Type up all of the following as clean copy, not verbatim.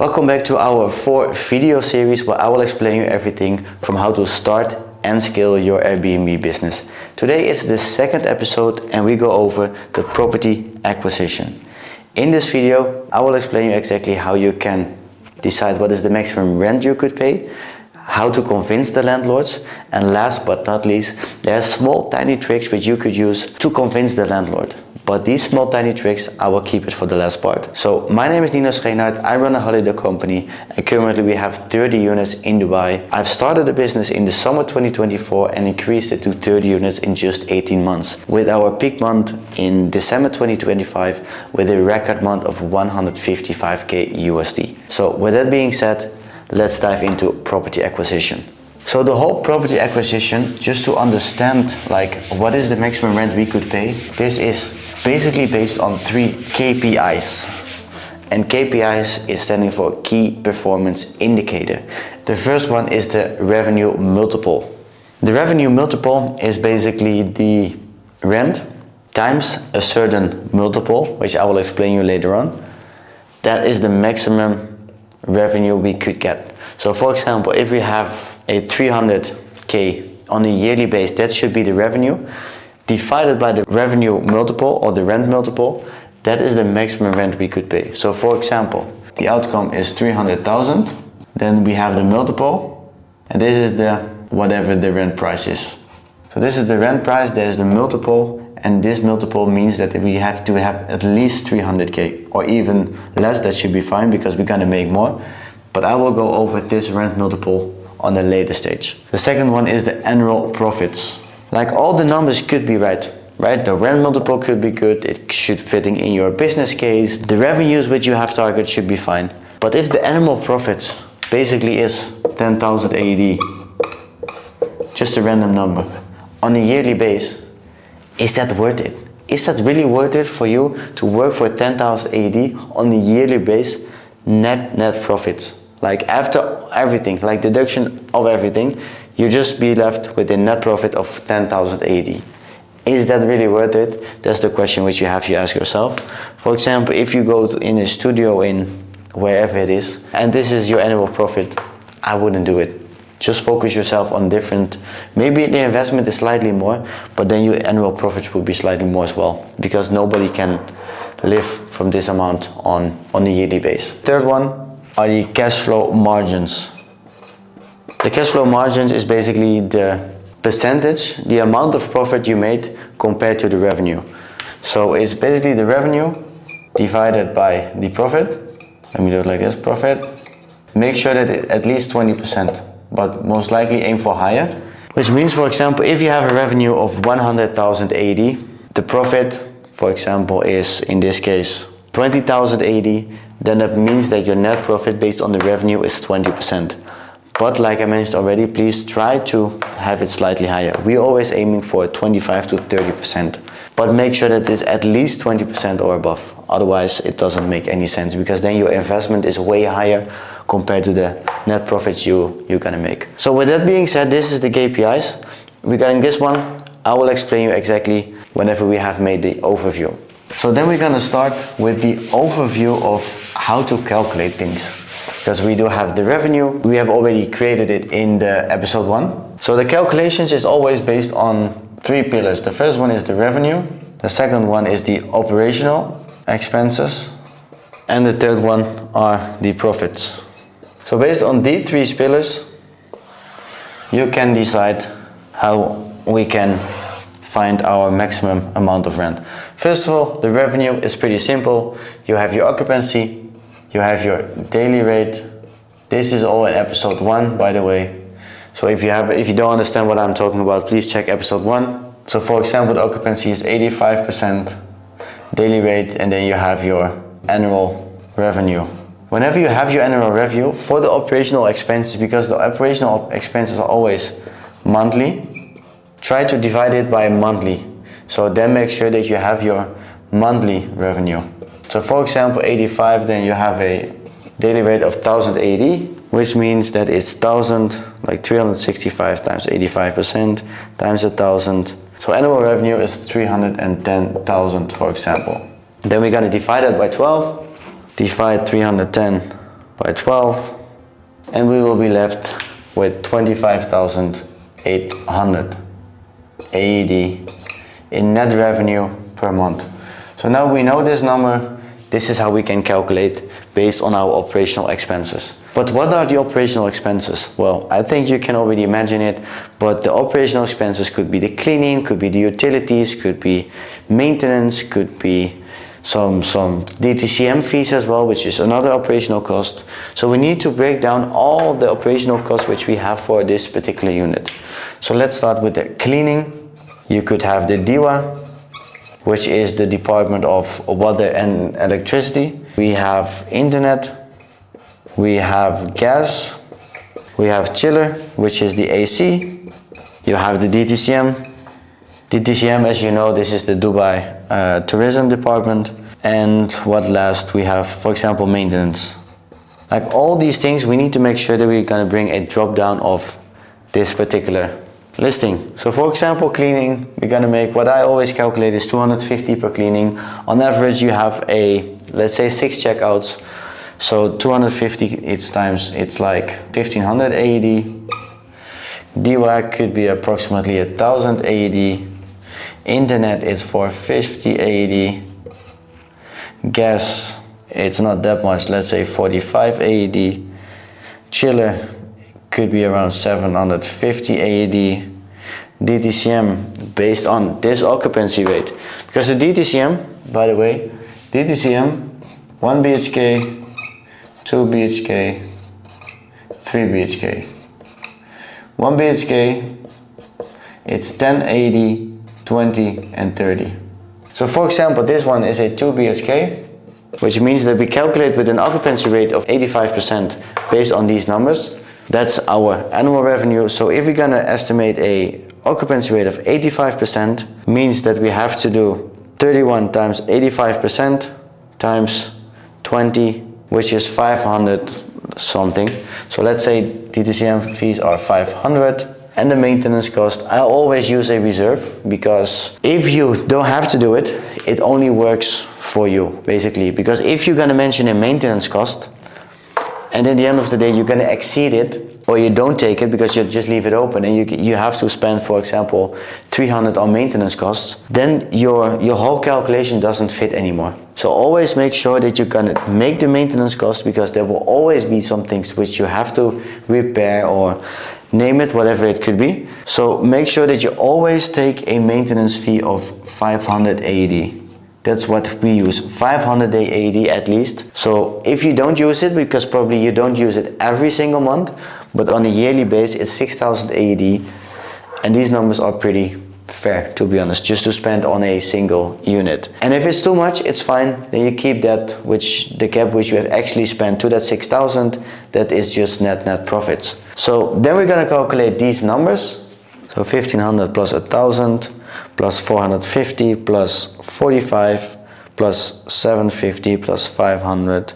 Welcome back to our 4th video series where I will explain you everything from how to start and scale your Airbnb business. Today is the 2nd episode and we go over the property acquisition. In this video, I will explain you exactly how you can decide what is the maximum rent you could pay, how to convince the landlords, and last but not least, there are small tiny tricks which you could use to convince the landlord. But these small tiny tricks, I will keep it for the last part. So my name is Nino Scheenaert, I run a holiday company and currently we have 30 units in Dubai. I've started a business in the summer 2024 and increased it to 30 units in just 18 months. With our peak month in December 2025 with a record month of 155k USD. So with that being said, let's dive into property acquisition. So the whole property acquisition, just to understand like what is the maximum rent we could pay, this is basically based on 3 KPIs. And KPIs is standing for Key Performance Indicator. The first one is the revenue multiple. The revenue multiple is basically the rent times a certain multiple, which I will explain you later on. That is the maximum revenue we could get. So for example, if we have a 300k on a yearly base, that should be the revenue, divided by the revenue multiple or the rent multiple, that is the maximum rent we could pay. So for example, the outcome is 300,000, then we have the multiple, and this is the whatever the rent price is. So this is the rent price, there's the multiple, and this multiple means that we have to have at least 300k or even less. That should be fine because we're gonna make more. But I will go over this rent multiple on a later stage. The second one is the annual profits. Like all the numbers could be right? The rent multiple could be good, it should fit in your business case, the revenues which you have target should be fine. But if the annual profits basically is 10,000 AED, just a random number, on a yearly base, is that worth it? Is that really worth it for you to work for 10,000 AED on a yearly base, net profits? Like after everything, like deduction of everything, you just be left with a net profit of 10,000 AED. Is that really worth it? That's the question which you have to ask yourself. For example, if you go in a studio in wherever it is, and this is your annual profit, I wouldn't do it. Just focus yourself on different, maybe the investment is slightly more, but then your annual profits will be slightly more as well, because nobody can live from this amount on a yearly base. Third one are the cash flow margins. The cash flow margins is basically the percentage, the amount of profit you made compared to the revenue. So it's basically the revenue divided by the profit. Let me do it like this, profit. Make sure that it at least 20%, but most likely aim for higher. Which means, for example, if you have a revenue of 100,000 AED, the profit, for example, is in this case 20,000 AED, then that means that your net profit based on the revenue is 20%. But like I mentioned already, please try to have it slightly higher. We're always aiming for 25 to 30%. But make sure that it's at least 20% or above. Otherwise, it doesn't make any sense because then your investment is way higher compared to the net profits you're gonna make. So with that being said, this is the KPIs. Regarding this one, I will explain you exactly whenever we have made the overview. So then we're gonna start with the overview of how to calculate things. Because we do have the revenue, we have already created it in the episode 1. So the calculations is always based on 3 pillars. The first one is the revenue, the second one is the operational expenses, and the third one are the profits. So based on these 3 pillars, you can decide how we can find our maximum amount of rent. First of all, the revenue is pretty simple. You have your occupancy, you have your daily rate. This is all in episode 1, by the way. So if you don't understand what I'm talking about, please check episode 1. So for example, the occupancy is 85%, daily rate, and then you have your annual revenue. Whenever you have your annual revenue for the operational expenses, because the operational expenses are always monthly, try to divide it by monthly. So then make sure that you have your monthly revenue. So for example, 85, then you have a daily rate of 1080, which means that it's 1000, like 365 times 85% times 1000. So annual revenue is 310,000, for example. Then we're gonna divide it by 12, divide 310 by 12, and we will be left with 25,800 AED in net revenue per month. So now we know this number. This is how we can calculate based on our operational expenses. But what are the operational expenses? Well, I think you can already imagine it, but the operational expenses could be the cleaning, could be the utilities, could be maintenance, could be some DTCM fees as well, which is another operational cost. So we need to break down all the operational costs which we have for this particular unit. So let's start with the cleaning. You could have the DIWA, which is the Department of Water and Electricity. We have internet, we have gas, we have chiller, which is the AC. You have the DTCM. DTCM, as you know, this is the Dubai Tourism Department. And what last? We have, for example, maintenance. Like all these things, we need to make sure that we're gonna bring a drop down of this particular listing. So for example, cleaning, we're gonna make, what I always calculate is 250 per cleaning. On average, you have let's say 6 checkouts. So 250, it's like 1500 AED. DWAC could be approximately 1000 AED. Internet is 450 AED. Gas, it's not that much, let's say 45 AED. Chiller could be around 750 AED. DTCM, based on this occupancy rate. Because the DTCM, by the way, DTCM, 1 BHK, 2 BHK, 3 BHK. 1 BHK, it's 10, 80, 20 and 30. So for example, this one is a 2 BHK, which means that we calculate with an occupancy rate of 85% based on these numbers. That's our annual revenue. So if we're gonna estimate a occupancy rate of 85%, means that we have to do 31 times 85% times 20, which is 500 something. So let's say DTCM fees are 500. And the maintenance cost, I always use a reserve, because if you don't have to do it, it only works for you, basically. Because if you're gonna mention a maintenance cost, and at the end of the day you're gonna exceed it, or you don't take it because you just leave it open and you have to spend, for example, 300 on maintenance costs, then your whole calculation doesn't fit anymore. So always make sure that you're gonna make the maintenance cost, because there will always be some things which you have to repair or name it, whatever it could be. So make sure that you always take a maintenance fee of 500 AED. That's what we use, 500 AED at least. So if you don't use it, because probably you don't use it every single month, but on a yearly base, it's 6,000 AED. And these numbers are pretty fair, to be honest, just to spend on a single unit. And if it's too much, it's fine. Then you keep that, the gap which you have actually spent to that 6,000, that is just net profits. So then we're gonna calculate these numbers. So 1500 plus 1000 plus 450 plus 45 plus 750 plus 500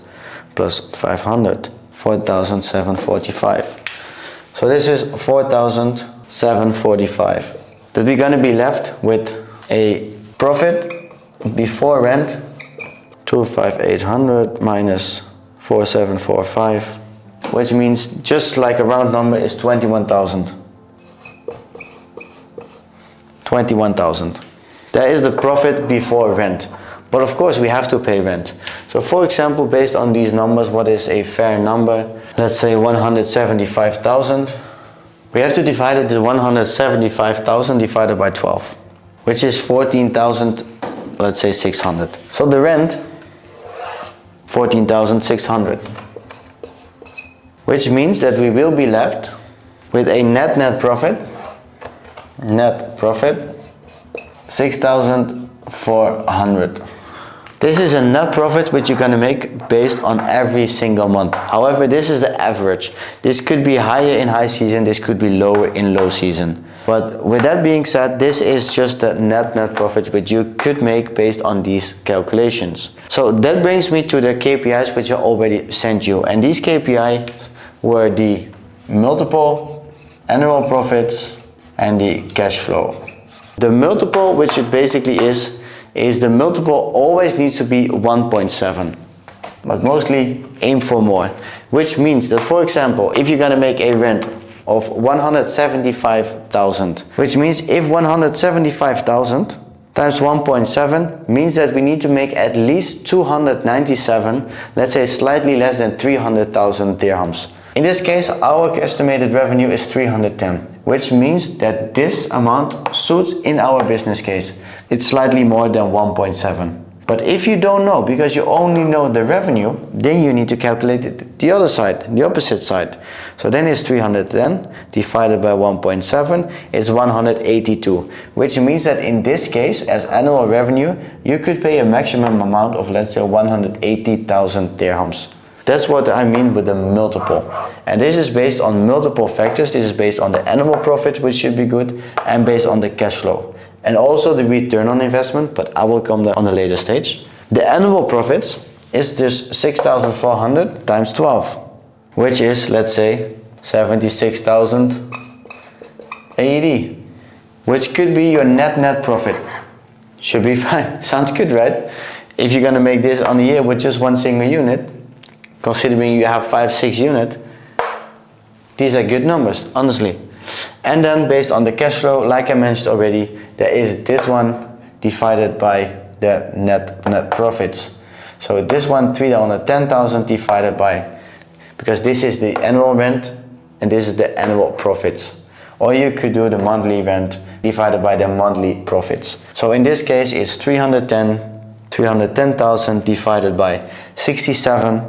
plus 500, 4,745. So this is 4,745. That we're gonna be left with a profit before rent, 2,500 minus 4,745, which means just like a round number is 21,000. 21,000. That is the profit before rent. But of course we have to pay rent. So for example, based on these numbers, what is a fair number? Let's say 175,000. We have to divide it to 175,000 divided by 12, which is 14,000, let's say 600. So the rent, 14,600. Which means that we will be left with a net profit, 6,400. This is a net profit which you're gonna make based on every single month. However, this is the average. This could be higher in high season, this could be lower in low season. But with that being said, this is just the net profit which you could make based on these calculations. So that brings me to the KPIs which I already sent you. And these KPIs were the multiple, annual profits, and the cash flow. The multiple, which it basically is the multiple always needs to be 1.7, but mostly aim for more. which means that, for example, if you're gonna make a rent of 175,000, which means if 175,000 times 1.7 means that we need to make at least 297, let's say slightly less than 300,000 dirhams. In this case, our estimated revenue is 310, which means that this amount suits in our business case. It's slightly more than 1.7. But if you don't know, because you only know the revenue, then you need to calculate it the other side, the opposite side. So then it's 310 divided by 1.7 is 182, which means that in this case, as annual revenue, you could pay a maximum amount of, let's say, 180,000 dirhams. That's what I mean with the multiple. And this is based on multiple factors. This is based on the annual profit, which should be good, and based on the cash flow. And also the return on investment, but I will come there on a later stage. The annual profits is just 6,400 times 12, which is, let's say, 76,000 AED, which could be your net profit. Should be fine. Sounds good, right? If you're gonna make this on a year with just one single unit, considering you have 5-6 units, these are good numbers, honestly. And then based on the cash flow, like I mentioned already, there is this one divided by the net profits. So this one, 310,000 divided by, because this is the annual rent and this is the annual profits. Or you could do the monthly rent divided by the monthly profits. So in this case, it's 310,000 divided by 67,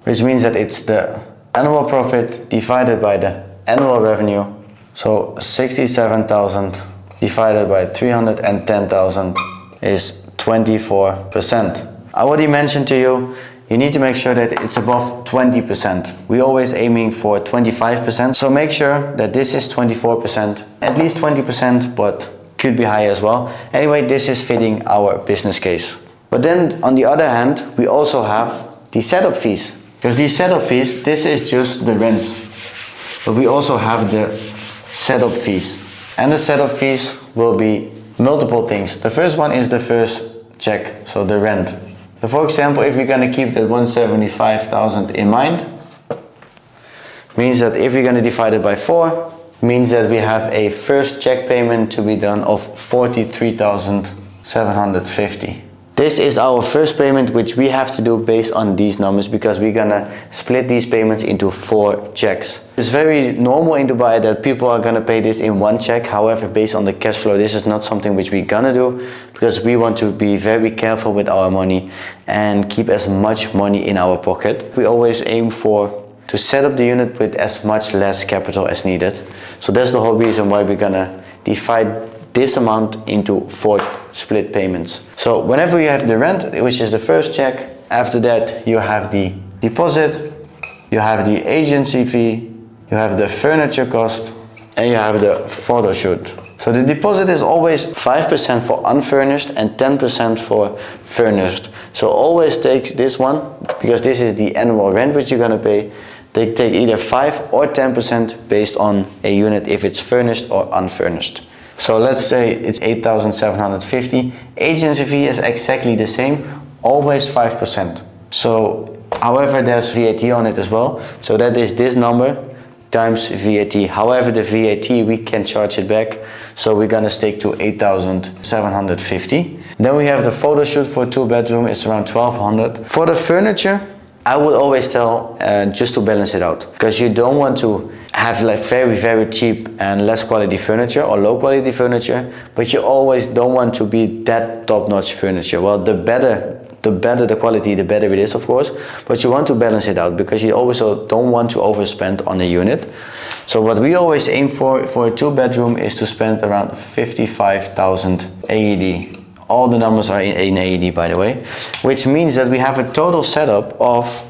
which means that it's the annual profit divided by the annual revenue. So 67,000 divided by 310,000 is 24%. I already mentioned to you, you need to make sure that it's above 20%. We're always aiming for 25%. So make sure that this is 24%, at least 20%, but could be higher as well. Anyway, this is fitting our business case. But then on the other hand, we also have the setup fees. Because these setup fees, this is just the rents. But we also have the setup fees. And the setup fees will be multiple things. The first one is the first check, so the rent. So for example, if we're gonna keep that 175,000 in mind, means that if we're gonna divide it by 4, means that we have a first check payment to be done of 43,750. This is our first payment, which we have to do based on these numbers, because we're gonna split these payments into 4 checks. It's very normal in Dubai that people are gonna pay this in one check. However, based on the cash flow, this is not something which we're gonna do, because we want to be very careful with our money and keep as much money in our pocket. We always aim to set up the unit with as much less capital as needed. So that's the whole reason why we're gonna divide this amount into 4 split payments. So whenever you have the rent, which is the first check, after that you have the deposit, you have the agency fee, you have the furniture cost, and you have the photo shoot. So the deposit is always 5% for unfurnished and 10% for furnished. So always take this one, because this is the annual rent which you're gonna pay. They take either 5 or 10% based on a unit if it's furnished or unfurnished. So let's say it's 8,750. Agency fee is exactly the same, always 5%. So, however, there's VAT on it as well. So that is this number times VAT. However, the VAT, we can charge it back. So we're gonna stick to 8,750. Then we have the photo shoot for 2-bedroom, it's around 1,200. For the furniture, I would always tell just to balance it out, because you don't want to have like very cheap and less quality furniture or low quality furniture, but you always don't want to be that top-notch furniture. Well, the better the quality, the better it is, of course, but you want to balance it out, because you also don't want to overspend on a unit. So what we always aim for a 2-bedroom is to spend around 55,000 AED. All the numbers are in AED, by the way, which means that we have a total setup of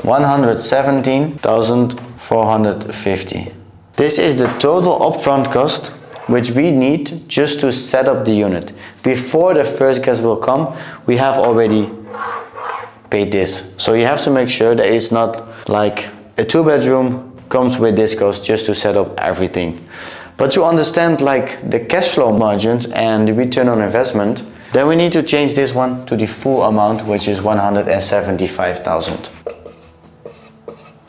117,450. This is the total upfront cost which we need just to set up the unit. Before the first guest will come, we have already paid this. So you have to make sure that it's not like a 2-bedroom comes with this cost just to set up everything. But to understand like the cash flow margins and the return on investment, then we need to change this one to the full amount, which is 175,000.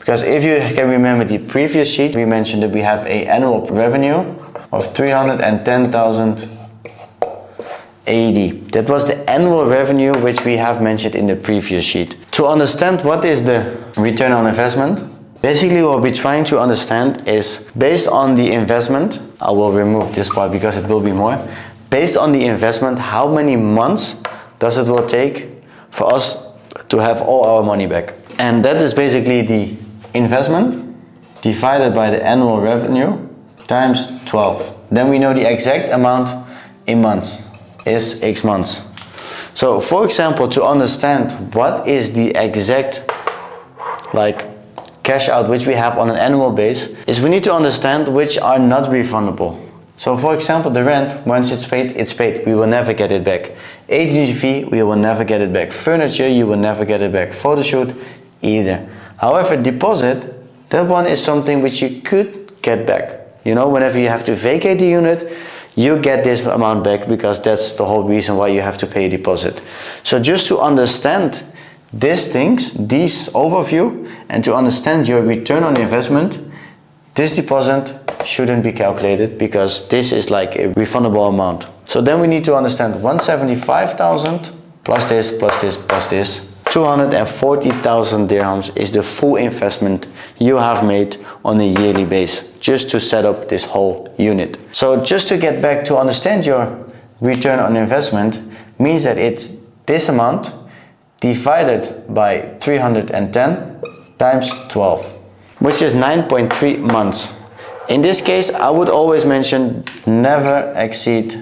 Because if you can remember the previous sheet, we mentioned that we have an annual revenue of 310,000 AED. That was the annual revenue which we have mentioned in the previous sheet. To understand what is the return on investment, basically what we're trying to understand is based on the investment, I will remove this part because it will be more, based on the investment, how many months does it will take for us to have all our money back. And that is basically the investment divided by the annual revenue times 12. Then we know the exact amount in months is X months. So for example, to understand what is the exact cash out which we have on an annual base, is we need to understand which are not refundable. So for example, the rent, once it's paid, we will never get it back. Agency fee, we will never get it back. Furniture, you will never get it back. Photo shoot, either. However, deposit, that one is something which you could get back. You know, whenever you have to vacate the unit, you get this amount back because that's the whole reason why you have to pay a deposit. So just to understand these things, this overview, and to understand your return on investment, this deposit shouldn't be calculated because this is like a refundable amount. So then we need to understand 175,000 plus this, plus this, plus this. 240,000 dirhams is the full investment you have made on a yearly base just to set up this whole unit. So just to get back to understand your return on investment means that it's this amount divided by 310 times 12, which is 9.3 months. In this case, I would always mention never exceed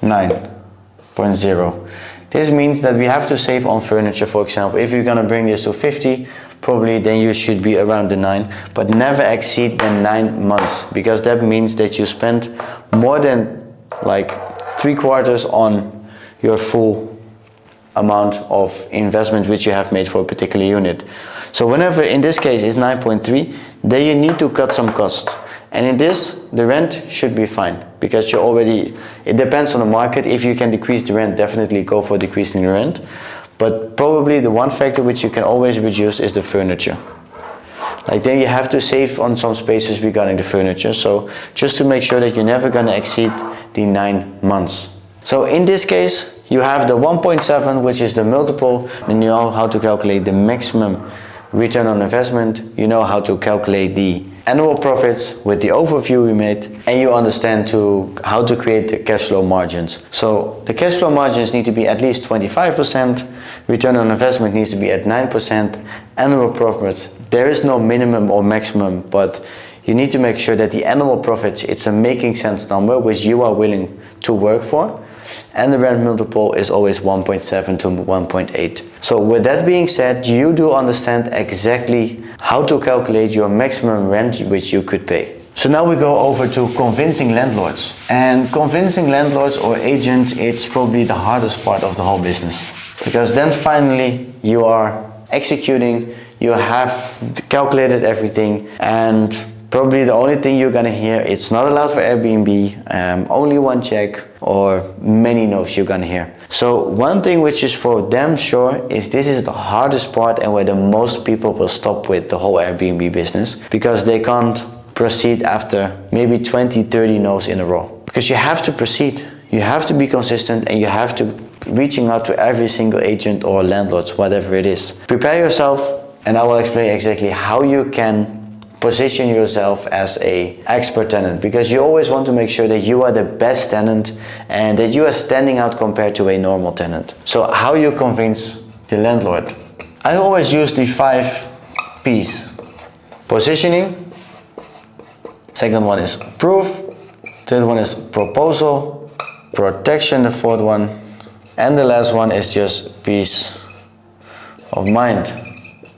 9.0. This means that we have to save on furniture, for example. If you're gonna bring this to 50, probably then you should be around the 9, but never exceed the 9 months, because that means that you spend more than like 3/4 on your full amount of investment which you have made for a particular unit. So whenever in this case it's 9.3, then you need to cut some costs. And in this, the rent should be fine because you already, it depends on the market. If you can decrease the rent, definitely go for decreasing the rent. But probably the one factor which you can always reduce is the furniture. Like then you have to save on some spaces regarding the furniture. So just to make sure that you're never gonna exceed the 9 months. So in this case, you have the 1.7, which is the multiple, and you know how to calculate the maximum return on investment. You know how to calculate the annual profits with the overview we made, and you understand how to create the cash flow margins. So the cash flow margins need to be at least 25%, return on investment needs to be at 9%, annual profits, there is no minimum or maximum, but you need to make sure that the annual profits, it's a making sense number which you are willing to work for, and the rent multiple is always 1.7 to 1.8. So with that being said, you do understand exactly how to calculate your maximum rent which you could pay. So now we go over to convincing landlords. And convincing landlords or agents, it's probably the hardest part of the whole business. Because then finally you are executing, you have calculated everything, and probably the only thing you're gonna hear, it's not allowed for Airbnb, only one check, or many no's you're gonna hear. So one thing which is for damn sure is this is the hardest part and where the most people will stop with the whole Airbnb business, because they can't proceed after maybe 20, 30 no's in a row. Because you have to proceed, you have to be consistent, and you have to reaching out to every single agent or landlord, whatever it is. Prepare yourself, and I will explain exactly how you can position yourself as an expert tenant, because you always want to make sure that you are the best tenant and that you are standing out compared to a normal tenant. So how you convince the landlord? I always use the 5 P's. Positioning, second one is proof, third one is proposal, protection, the fourth one, and the last one is just peace of mind.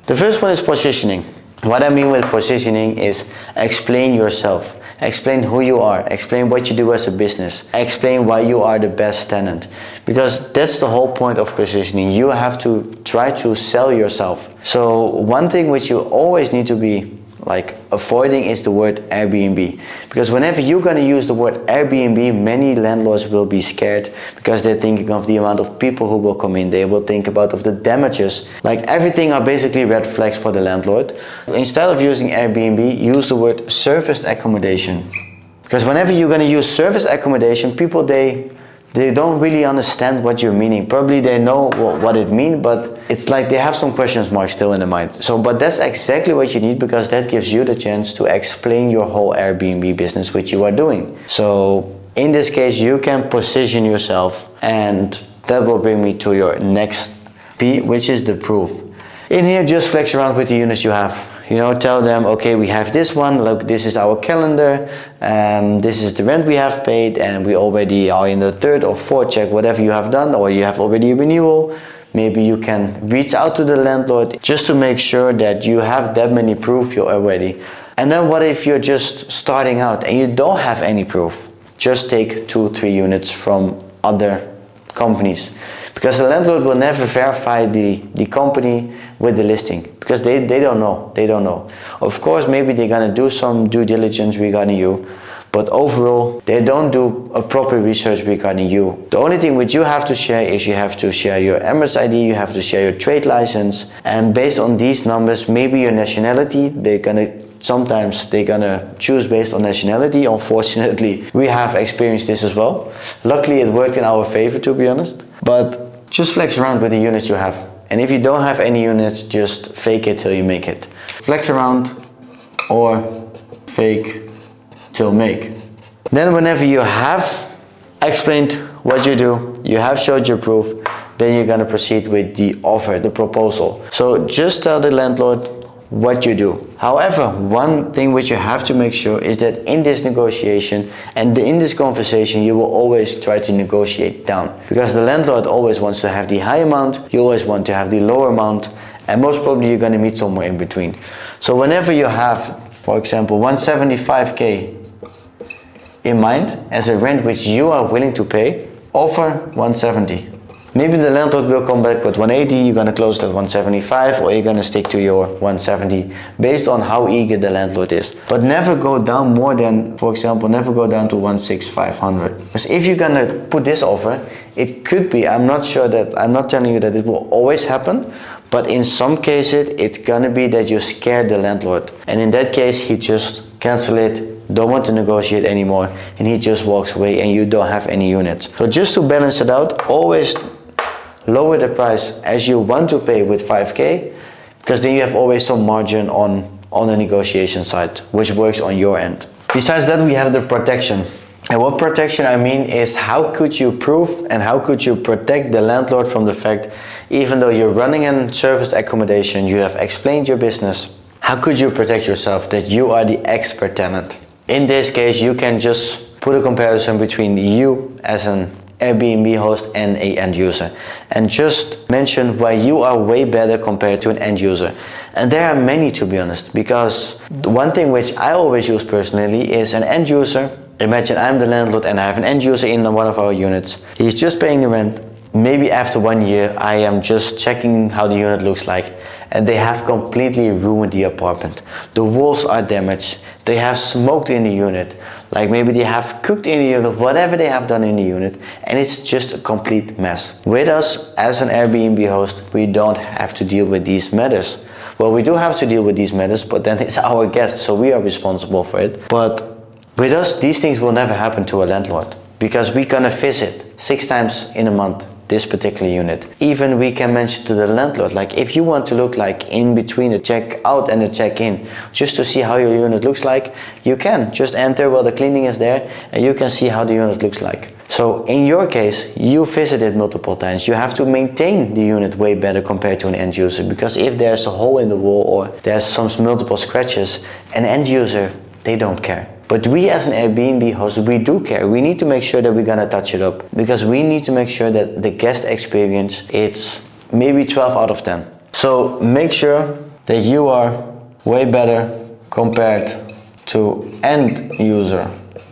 The first one is positioning. What I mean with positioning is explain yourself, explain who you are, explain what you do as a business, explain why you are the best tenant, because that's the whole point of positioning. You have to try to sell yourself. So one thing which you always need to be like avoiding is the word Airbnb. Because whenever you're going to use the word Airbnb, many landlords will be scared because they're thinking of the amount of people who will come in. They will think about of the damages. Like everything are basically red flags for the landlord. Instead of using Airbnb, use the word serviced accommodation. Because whenever you're going to use service accommodation, people, they don't really understand what you're meaning. Probably they know what it means, but it's like they have some question marks still in their mind. But that's exactly what you need, because that gives you the chance to explain your whole Airbnb business which you are doing. So in this case, you can position yourself, and that will bring me to your next P, which is the proof. In here, just flex around with the units you have. You know, tell them, okay, we have this one, look, this is our calendar, this is the rent we have paid, and we already are in the third or fourth check, whatever you have done, or you have already a renewal. Maybe you can reach out to the landlord just to make sure that you have that many proof you're already. And then what if you're just starting out and you don't have any proof? Just take 2-3 units from other companies. Because the landlord will never verify the company with the listing, because they don't know. Of course, maybe they're gonna do some due diligence regarding you, but overall, they don't do a proper research regarding you. The only thing which you have to share is you have to share your Emirates ID, you have to share your trade license, and based on these numbers, maybe your nationality, sometimes they're gonna choose based on nationality. Unfortunately, we have experienced this as well. Luckily, it worked in our favor, to be honest. But just flex around with the units you have. And if you don't have any units, just fake it till you make it. Flex around or fake till make. Then whenever you have explained what you do, you have showed your proof, then you're gonna proceed with the offer, the proposal. So just tell the landlord what you do. However, one thing which you have to make sure is that in this negotiation and in this conversation, you will always try to negotiate down, because the landlord always wants to have the high amount, you always want to have the lower amount, and most probably you're going to meet somewhere in between. So whenever you have, for example, 175k in mind as a rent which you are willing to pay, offer 170. Maybe the landlord will come back with 180, you're going to close it at 175, or you're going to stick to your 170 based on how eager the landlord is. But never go down more than, for example, never go down to 16500. Because if you're going to put this offer, it could be, I'm not telling you that it will always happen, but in some cases it's going to be that you scare the landlord. And in that case, he just cancel it, don't want to negotiate anymore, and he just walks away and you don't have any units. So just to balance it out, always lower the price as you want to pay with 5k, because then you have always some margin on the negotiation side, which works on your end. Besides that, we have the protection. And what protection I mean is, how could you prove and how could you protect the landlord from the fact, even though you're running a serviced accommodation, you have explained your business, how could you protect yourself that you are the expert tenant? In this case, you can just put a comparison between you as an Airbnb host and an end user, and just mention why you are way better compared to an end user. And there are many, to be honest, because the one thing which I always use personally is an end user. Imagine I'm the landlord and I have an end user in one of our units. He's just paying the rent. Maybe after 1 year, I am just checking how the unit looks like, and they have completely ruined the apartment. The walls are damaged. They have smoked in the unit. Like maybe they have cooked in the unit, whatever they have done in the unit, and it's just a complete mess. With us as an Airbnb host, we don't have to deal with these matters. Well, we do have to deal with these matters, but then it's our guest, so we are responsible for it. But with us, these things will never happen to a landlord, because we're gonna visit 6 times in a month this particular unit. Even we can mention to the landlord, like if you want to look like in between the check out and the check in, just to see how your unit looks like, you can just enter while the cleaning is there and you can see how the unit looks like. So in your case, you visited multiple times. You have to maintain the unit way better compared to an end user, because if there's a hole in the wall or there's some multiple scratches, an end user, they don't care. But we as an Airbnb host, we do care. We need to make sure that we're gonna touch it up, because we need to make sure that the guest experience, it's maybe 12 out of 10. So make sure that you are way better compared to end user.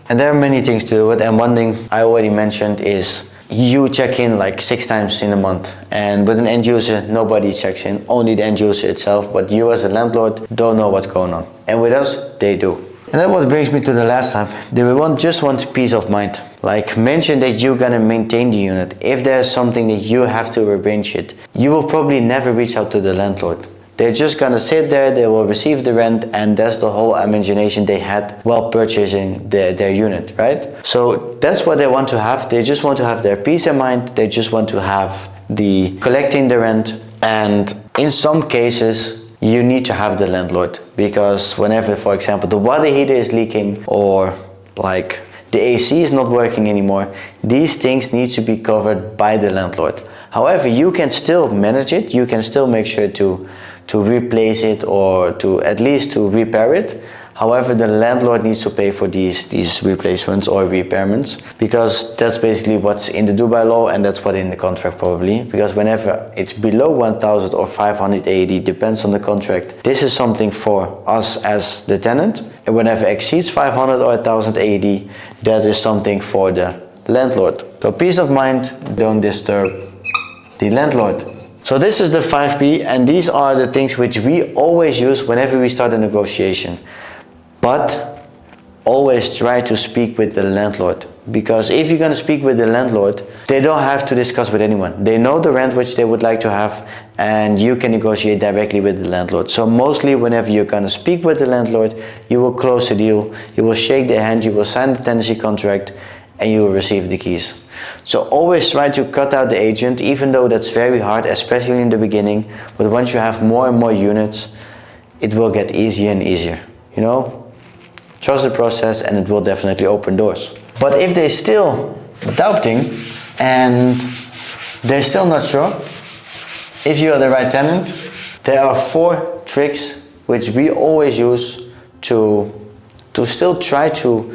And there are many things to do with, and one thing I already mentioned is you check in like 6 times in a month, and with an end user nobody checks in, only the end user itself, but you as a landlord don't know what's going on. And with us, they do. And that what brings me to the last time. They will just want peace of mind. Like, mention that you're gonna maintain the unit. If there's something that you have to arrange it, you will probably never reach out to the landlord. They're just gonna sit there, they will receive the rent, and that's the whole imagination they had while purchasing their unit, right? So that's what they want to have. They just want to have their peace of mind. They just want to have the collecting the rent. And in some cases, you need to have the landlord, because whenever, for example, the water heater is leaking, or like the AC is not working anymore, these things need to be covered by the landlord. However, you can still manage it. You can still make sure to replace it, or to at least to repair it. However, the landlord needs to pay for these replacements or repairments, because that's basically what's in the Dubai law, and that's what in the contract probably. Because whenever it's below 1,000 or 500 AED, depends on the contract, this is something for us as the tenant. And whenever it exceeds 500 or 1,000 AED, that is something for the landlord. So peace of mind, don't disturb the landlord. So this is the 5P, and these are the things which we always use whenever we start a negotiation. But always try to speak with the landlord, because if you're going to speak with the landlord, they don't have to discuss with anyone. They know the rent which they would like to have, and you can negotiate directly with the landlord. So mostly whenever you're going to speak with the landlord, you will close the deal, you will shake their hand, you will sign the tenancy contract, and you will receive the keys. So always try to cut out the agent, even though that's very hard, especially in the beginning. But once you have more and more units, it will get easier and easier. You know, trust the process, and it will definitely open doors. But if they're still doubting and they're still not sure if you are the right tenant, there are 4 tricks which we always use to still try to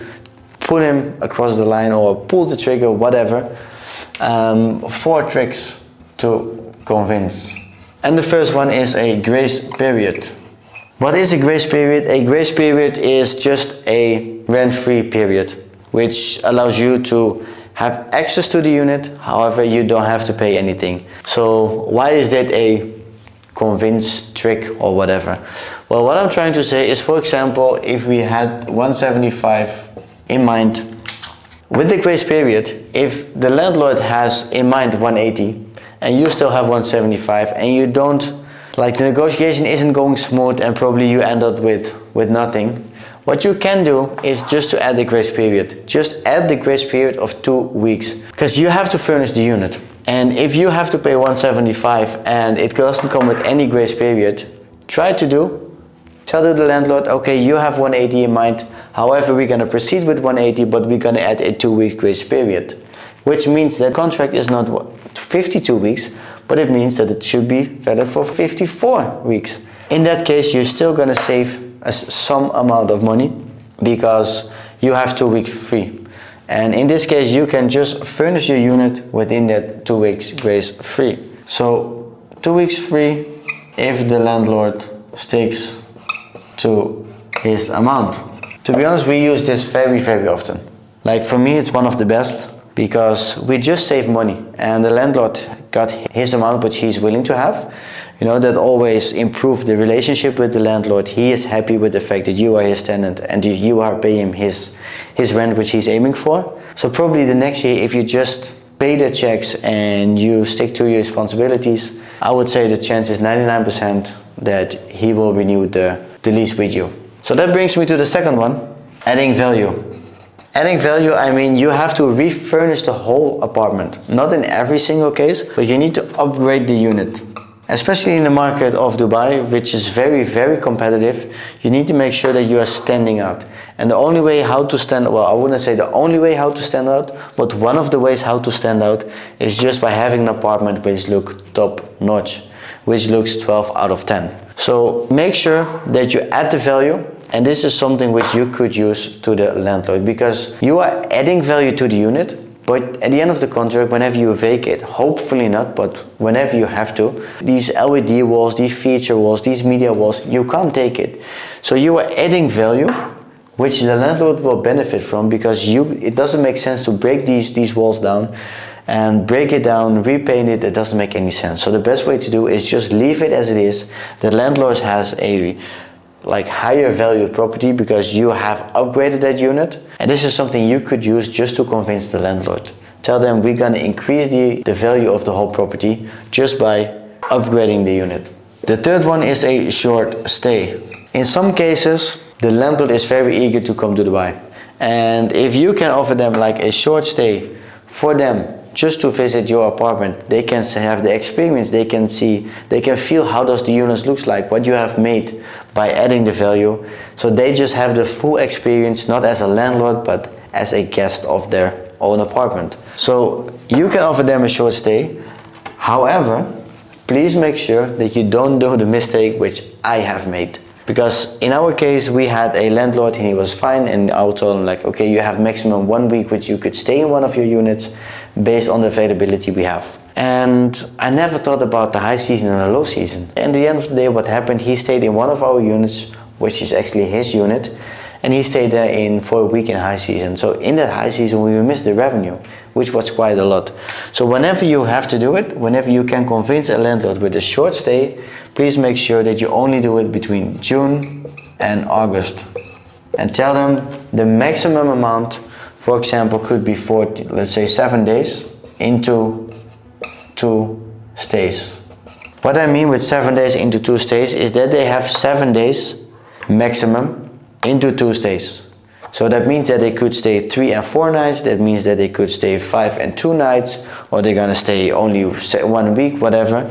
put him across the line, or pull the trigger, whatever. 4 tricks to convince. And the first one is a grace period. What is a grace period? A grace period is just a rent-free period, which allows you to have access to the unit. However, you don't have to pay anything. So why is that a convince trick or whatever? Well, what I'm trying to say is, for example, if we had 175 in mind, with the grace period, if the landlord has in mind 180 and you still have 175, and you don't, like, the negotiation isn't going smooth and probably you end up with nothing, what you can do is just to add the grace period. Just add the grace period of 2 weeks, because you have to furnish the unit. And if you have to pay 175 and it doesn't come with any grace period, tell the landlord, okay, you have 180 in mind. However, we're going to proceed with 180, but we're going to add a 2 week grace period, which means that contract is not 52 weeks, but it means that it should be valid for 54 weeks. In that case, you're still going to save some amount of money, because you have 2 weeks free. And in this case, you can just furnish your unit within that 2 weeks grace free. So 2 weeks free if the landlord sticks to his amount. To be honest, we use this very, very often. Like, for me, it's one of the best, because we just save money, and the landlord got his amount which he's willing to have. You know, that always improves the relationship with the landlord. He is happy with the fact that you are his tenant and you are paying his rent which he's aiming for. So probably the next year, if you just pay the checks and you stick to your responsibilities, I would say the chance is 99% that he will renew the lease with you. So that brings me to the second one, adding value. Adding value, I mean, you have to refurnish the whole apartment. Not in every single case, but you need to upgrade the unit. Especially in the market of Dubai, which is very, very competitive, you need to make sure that you are standing out. And the only way how to stand, well, I wouldn't say the only way how to stand out, but one of the ways how to stand out is just by having an apartment which looks top notch, which looks 12 out of 10. So make sure that you add the value. And this is something which you could use to the landlord, because you are adding value to the unit, but at the end of the contract, whenever you vacate, hopefully not, but whenever you have to, these LED walls, these feature walls, these media walls, you can't take it. So you are adding value, which the landlord will benefit from, because it doesn't make sense to break these walls down and break it down, repaint it. It doesn't make any sense. So the best way to do is just leave it as it is. The landlord has a higher value property because you have upgraded that unit, and this is something you could use just to convince the landlord. Tell them we're gonna increase the value of the whole property just by upgrading the unit. The third one is a short stay. In some cases, the landlord is very eager to come to Dubai, and if you can offer them like a short stay for them just to visit your apartment, they can have the experience, they can see, they can feel how does the unit looks like, what you have made by adding the value. So they just have the full experience, not as a landlord, but as a guest of their own apartment. So you can offer them a short stay. However, please make sure that you don't do the mistake which I have made. Because in our case, we had a landlord and he was fine, and I told him like, okay, you have maximum 1 week which you could stay in one of your units based on the availability we have. And I never thought about the high season and the low season. And at the end of the day, what happened, he stayed in one of our units, which is actually his unit, and he stayed there for a week in high season. So in that high season, we missed the revenue, which was quite a lot. So whenever you have to do it, whenever you can convince a landlord with a short stay, please make sure that you only do it between June and August. And tell them the maximum amount, for example, could be 40, let's say 7 days into 2 stays. What I mean with 7 days into 2 stays is that they have 7 days maximum into 2 stays. So that means that they could stay 3 and 4 nights, that means that they could stay 5 and 2 nights, or they're gonna stay only 1 week, whatever.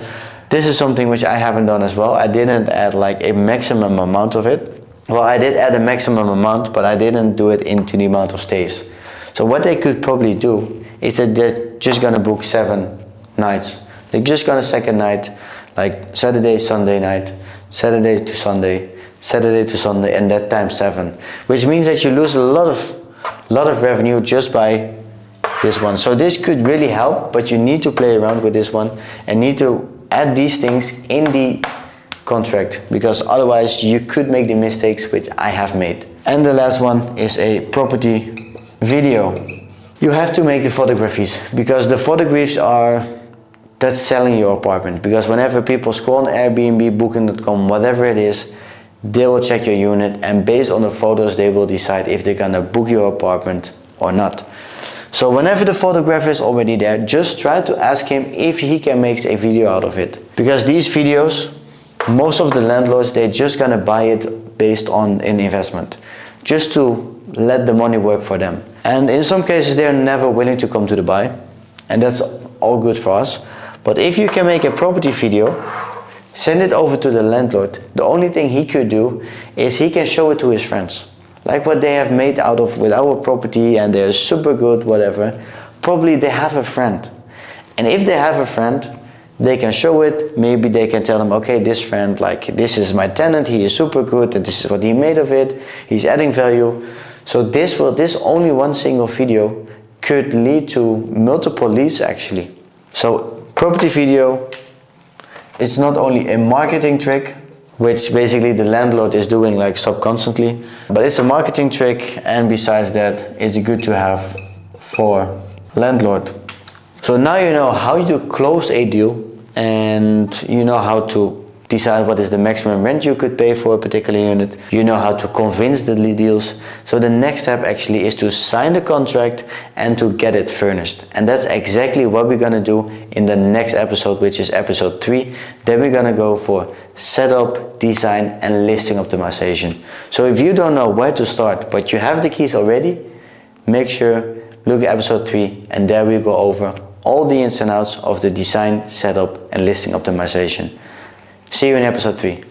This is something which I haven't done as well. I didn't add like a maximum amount of it. Well, I did add a maximum amount, but I didn't do it into the amount of stays. So what they could probably do is that they're just gonna book 7 nights. They're just gonna second night, like Saturday, Sunday night, Saturday to Sunday, Saturday to Sunday, and that times 7, which means that you lose a lot of revenue just by this one. So this could really help, but you need to play around with this one and need to add these things in the contract, because otherwise you could make the mistakes which I have made. And the last one is a property video. You have to make the photographies, because the photographs that's selling your apartment. Because whenever people scroll on Airbnb, Booking.com, whatever it is, they will check your unit, and based on the photos they will decide if they're gonna book your apartment or not. So whenever the photographer is already there, just try to ask him if he can make a video out of it. Because these videos, most of the landlords, they're just gonna buy it based on an investment, just to let the money work for them. And in some cases they're never willing to come to Dubai, and that's all good for us. But if you can make a property video, send it over to the landlord. The only thing he could do is he can show it to his friends. Like what they have made out of with our property, and they're super good, whatever. Probably they have a friend. And if they have a friend, they can show it. Maybe they can tell them, okay, this friend, like this is my tenant, he is super good, and this is what he made of it. He's adding value. So this only one single video could lead to multiple leads actually. So property video, it's not only a marketing trick, which basically the landlord is doing like subconsciously, but it's a marketing trick, and besides that, it's good to have for landlord. So now you know how to close a deal, and you know how to decide what is the maximum rent you could pay for a particular unit. You know how to convince the deals. So the next step actually is to sign the contract and to get it furnished. And that's exactly what we're gonna do in the next episode, which is episode 3. Then we're gonna go for setup, design, and listing optimization. So if you don't know where to start, but you have the keys already, make sure look at episode 3, and there we go over all the ins and outs of the design, setup, and listing optimization. See you in episode 3.